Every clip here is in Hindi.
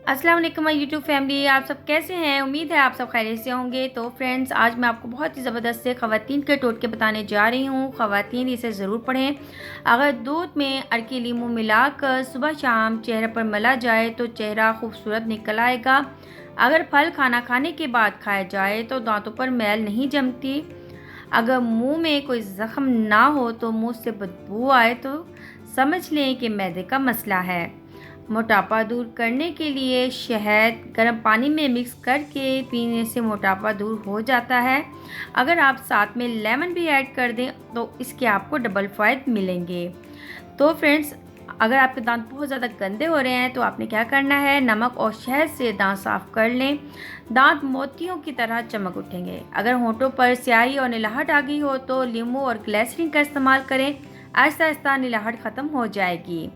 अस्सलाम वालेकुम माय यूट्यूब फैमिली, आप सब कैसे हैं। उम्मीद है आप सब खैरियत से होंगे। तो फ्रेंड्स, आज मैं आपको बहुत ही ज़बरदस्त से ख़वातीन के टोटके बताने जा रही हूँ। ख़वातीन इसे ज़रूर पढ़ें। अगर दूध में अरकी लीमू मिलाकर सुबह शाम चेहरे पर मला जाए तो चेहरा खूबसूरत निकल आएगा। अगर फल खाना खाने के बाद खाया जाए तो दांतों पर मैल नहीं जमती। अगर मुंह में कोई ज़ख्म ना हो तो मुंह से बदबू आए तो समझ लें कि मैदे का मसला है। मोटापा दूर करने के लिए शहद गर्म पानी में मिक्स करके पीने से मोटापा दूर हो जाता है। अगर आप साथ में लेमन भी ऐड कर दें तो इसके आपको डबल फ़ायदे मिलेंगे। तो फ्रेंड्स, अगर आपके दांत बहुत ज़्यादा गंदे हो रहे हैं तो आपने क्या करना है, नमक और शहद से दांत साफ़ कर लें। दांत मोतियों की तरह चमक उठेंगे। अगर होंठों पर स्याही और निलाहट आ गई हो तो लीमू और ग्लिसरीन का इस्तेमाल करें। आहिस्ता आहिस्ता निलाहट ख़त्म हो जाएगी।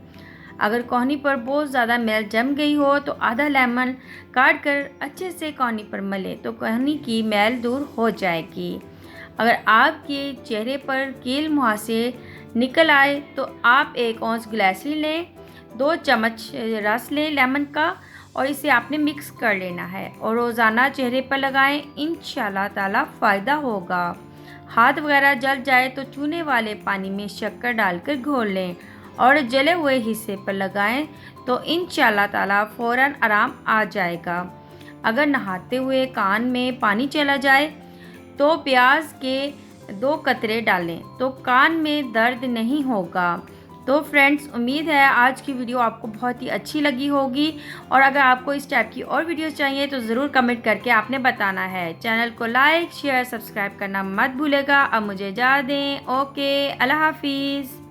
अगर कोहनी पर बहुत ज़्यादा मैल जम गई हो तो आधा लेमन काट कर अच्छे से कोहनी पर मलें तो कोहनी की मैल दूर हो जाएगी। अगर आपके चेहरे पर कील मुहासे निकल आए तो आप 1 औंस ग्लिसरीन लें, 2 चम्मच रस लें लेमन का और इसे आपने मिक्स कर लेना है और रोज़ाना चेहरे पर लगाएं। इंशाल्लाह ताला फ़ायदा होगा। हाथ वगैरह जल जाए तो चूने वाले पानी में शक्कर डालकर घोल लें और जले हुए हिस्से पर लगाएं तो इंशाल्लाह ताला फ़ौरन आराम आ जाएगा। अगर नहाते हुए कान में पानी चला जाए तो प्याज के 2 कतरे डालें तो कान में दर्द नहीं होगा। तो फ्रेंड्स, उम्मीद है आज की वीडियो आपको बहुत ही अच्छी लगी होगी और अगर आपको इस टाइप की और वीडियोस चाहिए तो ज़रूर कमेंट करके आपने बताना है। चैनल को लाइक शेयर सब्सक्राइब करना मत भूलेगा। अब मुझे इजाज़त दें। ओके, अल्लाह हाफिज़।